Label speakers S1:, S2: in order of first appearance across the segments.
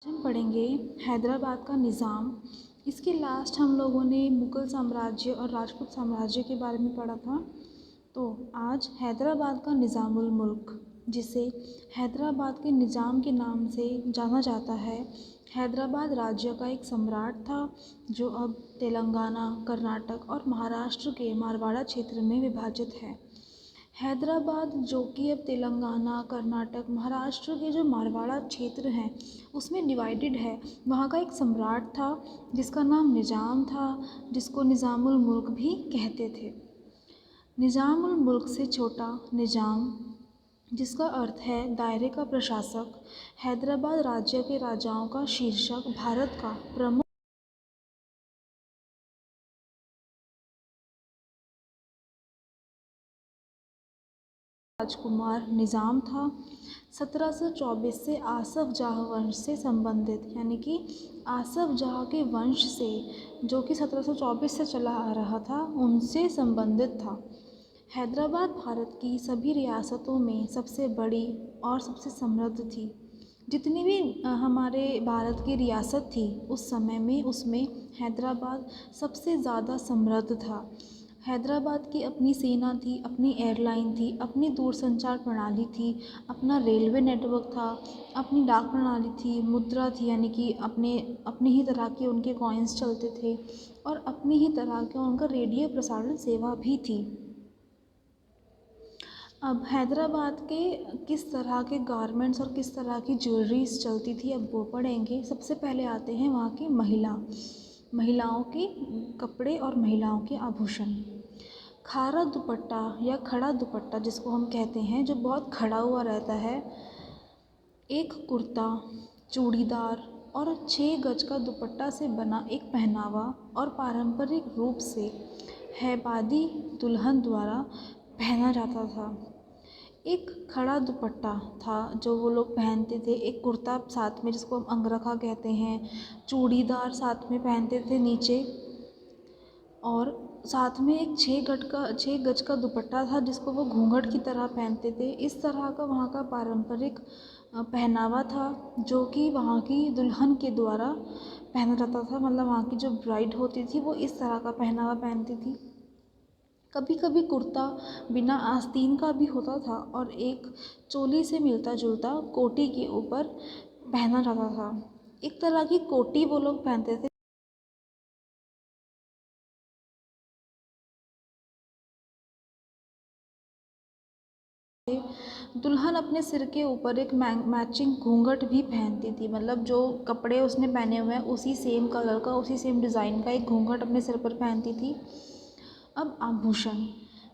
S1: हम पढ़ेंगे हैदराबाद का निज़ाम। इसके लास्ट हम लोगों ने मुग़ल साम्राज्य और राजपूत साम्राज्य के बारे में पढ़ा था। तो आज हैदराबाद का निज़ामुल मुल्क, जिसे हैदराबाद के निज़ाम के नाम से जाना जाता है, हैदराबाद राज्य का एक सम्राट था जो अब तेलंगाना, कर्नाटक और महाराष्ट्र के मारवाड़ा क्षेत्र में विभाजित है। हैदराबाद जो कि अब तेलंगाना, कर्नाटक, महाराष्ट्र के जो मारवाड़ा क्षेत्र हैं उसमें डिवाइडेड है। वहाँ का एक सम्राट था जिसका नाम निज़ाम था, जिसको निज़ामुल मुल्क भी कहते थे। निज़ामुल मुल्क से छोटा निज़ाम, जिसका अर्थ है दायरे का प्रशासक, हैदराबाद राज्य के राजाओं का शीर्षक, भारत का प्रमुख राजकुमार निज़ाम था। 1724 से आसफ जाह वंश से संबंधित, यानी कि आसफ जाह के वंश से, जो कि 1724 से चला आ रहा था, उनसे संबंधित था। हैदराबाद भारत की सभी रियासतों में सबसे बड़ी और सबसे समृद्ध थी। जितनी भी हमारे भारत की रियासत थी उस समय में, उसमें हैदराबाद सबसे ज़्यादा समृद्ध था। हैदराबाद की अपनी सेना थी, अपनी एयरलाइन थी, अपनी दूरसंचार प्रणाली थी, अपना रेलवे नेटवर्क था, अपनी डाक प्रणाली थी, मुद्रा थी, यानी कि अपने ही तरह के उनके कॉइन्स चलते थे, और अपनी ही तरह का उनका रेडियो प्रसारण सेवा भी थी। अब हैदराबाद के किस तरह के गारमेंट्स और किस तरह की ज्वेलरीज चलती थी, अब वो पढ़ेंगे। सबसे पहले आते हैं वहाँ की महिलाओं के कपड़े और महिलाओं के आभूषण। खारा दुपट्टा या खड़ा दुपट्टा जिसको हम कहते हैं, जो बहुत खड़ा हुआ रहता है, एक कुर्ता, चूड़ीदार और 6 गज का दुपट्टा से बना एक पहनावा, और पारंपरिक रूप से हैबादी दुल्हन द्वारा पहना जाता था। एक खड़ा दुपट्टा था जो वो लोग पहनते थे, एक कुर्ता साथ में जिसको हम अंगरखा कहते हैं, चूड़ीदार साथ में पहनते थे नीचे, और साथ में एक 6 गज का दुपट्टा था जिसको वो घूंघट की तरह पहनते थे। इस तरह का वहाँ का पारंपरिक पहनावा था जो कि वहाँ की दुल्हन के द्वारा पहना जाता था। मतलब वहाँ की जो ब्राइड होती थी वो इस तरह का पहनावा पहनती थी। कभी कभी कुर्ता बिना आस्तीन का भी होता था और एक चोली से मिलता जुलता कोटी के ऊपर पहना जाता था। एक तरह की कोटी वो लोग पहनते थे। दुल्हन अपने सिर के ऊपर एक मैचिंग घूंघट भी पहनती थी। मतलब जो कपड़े उसने पहने हुए हैं उसी सेम कलर का, उसी सेम डिज़ाइन का एक घूंघट अपने सिर पर पहनती थी। अब आभूषण,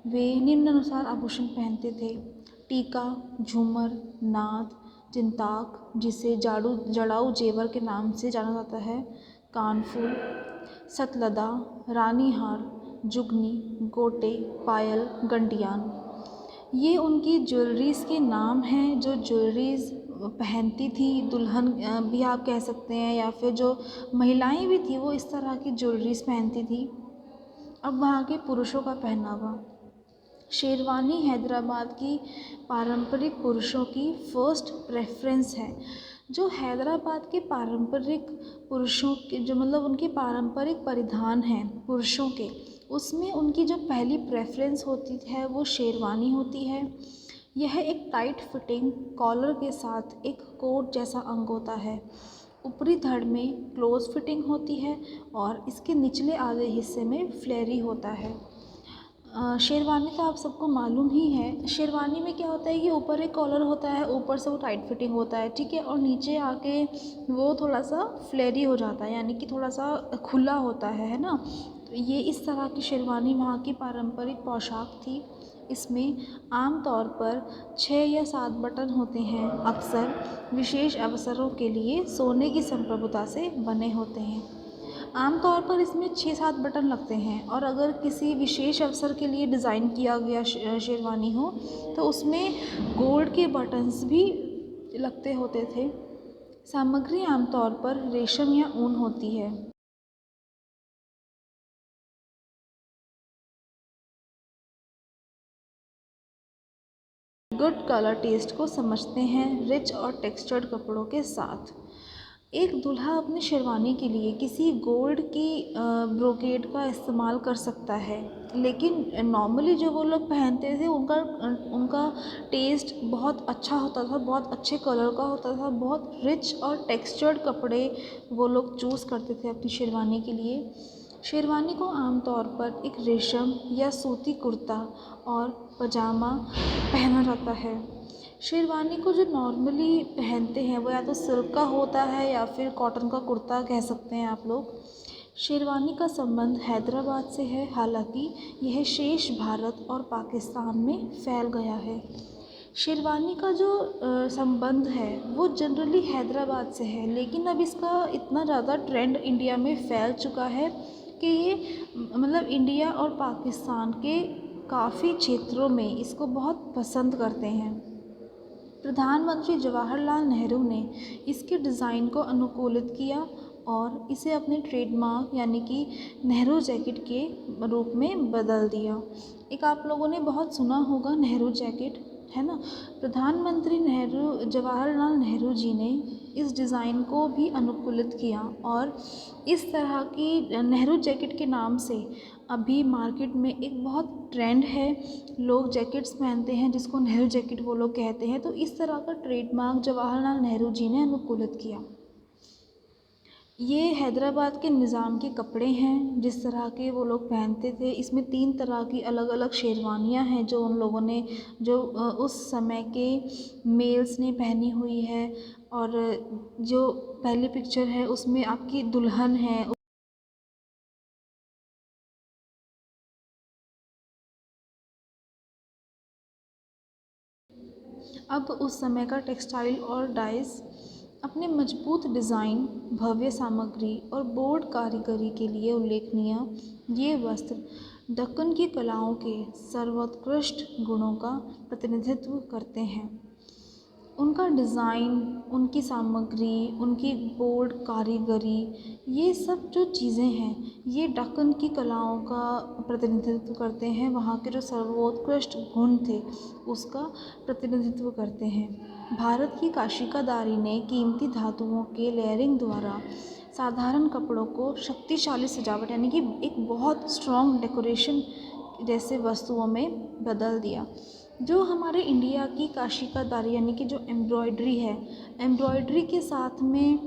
S1: वे निम्नानुसार आभूषण पहनते थे। टीका, झूमर, नाद, चिंताक जिसे जड़ाऊ जेवर के नाम से जाना जाता है, कानफूल, सतलदा, रानी हार, जुगनी, गोटे, पायल, गंटियान, ये उनकी ज्वेलरीज़ के नाम हैं जो ज्वेलरीज़ पहनती थी दुल्हन भी आप कह सकते हैं, या फिर जो महिलाएं भी थी वो इस तरह की ज्वेलरीज़ पहनती थी। अब वहाँ के पुरुषों का पहनावा, शेरवानी हैदराबाद की पारंपरिक पुरुषों की फ़र्स्ट प्रेफरेंस है। जो हैदराबाद के पारंपरिक पुरुषों के, जो मतलब उनके पारंपरिक परिधान हैं पुरुषों के, उसमें उनकी जो पहली प्रेफरेंस होती है वो शेरवानी होती है। यह एक टाइट फिटिंग कॉलर के साथ एक कोट जैसा अंग होता है। ऊपरी धड़ में क्लोज फिटिंग होती है और इसके निचले आधे हिस्से में फ्लेयरी होता है। शेरवानी तो आप सबको मालूम ही है। शेरवानी में क्या होता है कि ऊपर एक कॉलर होता है, ऊपर से वो टाइट फिटिंग होता है, ठीक है, और नीचे आके वो थोड़ा सा फ्लेरी हो जाता है, यानी कि थोड़ा सा खुला होता है ना। तो ये इस तरह की शेरवानी वहाँ की पारंपरिक पोशाक थी। इसमें आम तौर पर 6 या 7 बटन होते हैं, अक्सर विशेष अवसरों के लिए सोने की संप्रभुता से बने होते हैं। आमतौर पर इसमें 6-7 बटन लगते हैं, और अगर किसी विशेष अवसर के लिए डिज़ाइन किया गया शेरवानी हो तो उसमें गोल्ड के बटन्स भी लगते होते थे। सामग्री आमतौर पर रेशम या ऊन होती है। गुड कलर टेस्ट को समझते हैं रिच और टेक्सचर्ड कपड़ों के साथ। एक दूल्हा अपनी शेरवानी के लिए किसी गोल्ड की ब्रोकेड का इस्तेमाल कर सकता है, लेकिन नॉर्मली जो वो लोग पहनते थे उनका उनका टेस्ट बहुत अच्छा होता था, बहुत अच्छे कलर का होता था, बहुत रिच और टेक्सचर्ड कपड़े वो लोग चूज़ करते थे अपनी शेरवानी के लिए। शेरवानी को आमतौर पर एक रेशम या सूती कुर्ता और पजामा पहना जाता है। शेरवानी को जो नॉर्मली पहनते हैं वो या तो सिल्क का होता है या फिर कॉटन का कुर्ता कह सकते हैं आप लोग। शेरवानी का संबंध हैदराबाद से है, हालांकि यह शेष भारत और पाकिस्तान में फैल गया है। शेरवानी का जो संबंध है वो जनरली हैदराबाद से है, लेकिन अब इसका इतना ज़्यादा ट्रेंड इंडिया में फैल चुका है कि ये मतलब इंडिया और पाकिस्तान के काफ़ी क्षेत्रों में इसको बहुत पसंद करते हैं। प्रधानमंत्री जवाहरलाल नेहरू ने इसके डिज़ाइन को अनुकूलित किया और इसे अपने ट्रेडमार्क यानी कि नेहरू जैकेट के रूप में बदल दिया। एक आप लोगों ने बहुत सुना होगा नेहरू जैकेट, है ना। प्रधानमंत्री जवाहरलाल नेहरू जी ने इस डिज़ाइन को भी अनुकूलित किया और इस तरह की नेहरू जैकेट के नाम से अभी मार्केट में एक बहुत ट्रेंड है। लोग जैकेट्स पहनते हैं जिसको नेहरू जैकेट वो लोग कहते हैं। तो इस तरह का ट्रेडमार्क जवाहरलाल नेहरू जी ने अनुकूलित किया। ये हैदराबाद के निज़ाम के कपड़े हैं जिस तरह के वो लोग पहनते थे। इसमें 3 तरह की अलग अलग शेरवानियाँ हैं जो उन लोगों ने जो उस समय के मेल्स ने पहनी हुई है। और जो पहली पिक्चर है उसमें आपकी दुल्हन है। अब उस समय का टेक्सटाइल और डाइस अपने मजबूत डिज़ाइन, भव्य सामग्री और बोर्ड कारीगरी के लिए उल्लेखनीय ये वस्त्र दक्कन की कलाओं के सर्वोत्कृष्ट गुणों का प्रतिनिधित्व करते हैं। उनका डिज़ाइन, उनकी सामग्री, उनकी बोर्ड कारीगरी, ये सब जो चीज़ें हैं ये दक्कन की कलाओं का प्रतिनिधित्व करते हैं। वहाँ के जो सर्वोत्कृष्ट गुण थे उसका प्रतिनिधित्व करते हैं। भारत की काशिकादारी ने कीमती धातुओं के लेयरिंग द्वारा साधारण कपड़ों को शक्तिशाली सजावट यानी कि एक बहुत स्ट्रॉन्ग डेकोरेशन जैसे वस्तुओं में बदल दिया। जो हमारे इंडिया की काशिकादारी यानी कि जो एम्ब्रॉयडरी है, एम्ब्रॉयडरी के साथ में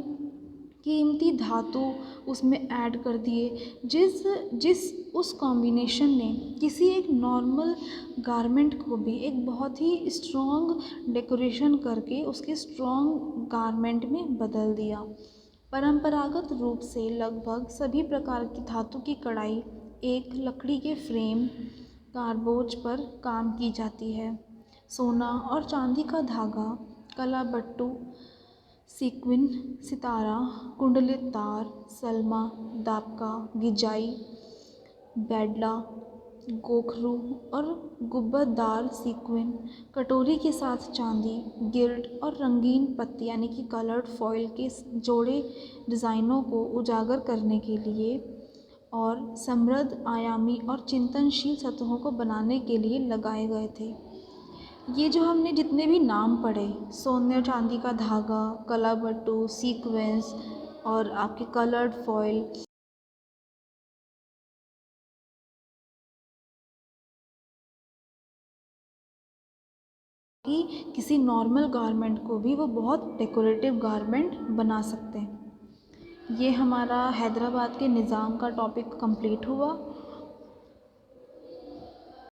S1: कीमती धातु उसमें ऐड कर दिए, जिस जिस उस कॉम्बिनेशन ने किसी एक नॉर्मल गारमेंट को भी एक बहुत ही स्ट्रॉन्ग डेकोरेशन करके उसके स्ट्रॉन्ग गारमेंट में बदल दिया। परंपरागत रूप से लगभग सभी प्रकार की धातु की कढ़ाई एक लकड़ी के फ्रेम कारबोज पर काम की जाती है। सोना और चांदी का धागा, कलाबट्टू, सीक्विन, सितारा, कुंडलित तार, सलमा, दापका, गिजाई, बैडला, गोखरू और गुंबददार सीक्विन, कटोरी के साथ चांदी, गिल्ड और रंगीन पत्ती यानी कि कलर्ड फॉयल के जोड़े डिज़ाइनों को उजागर करने के लिए और समृद्ध, आयामी और चिंतनशील सतहों को बनाने के लिए लगाए गए थे। ये जो हमने जितने भी नाम पढ़े, सोने चांदी का धागा, कलाबट्टू, सीक्वेंस और आपके कलर्ड फॉयल, कि किसी नॉर्मल गारमेंट को भी वो बहुत डेकोरेटिव गारमेंट बना सकते हैं। ये हमारा हैदराबाद के निज़ाम का टॉपिक कंप्लीट हुआ।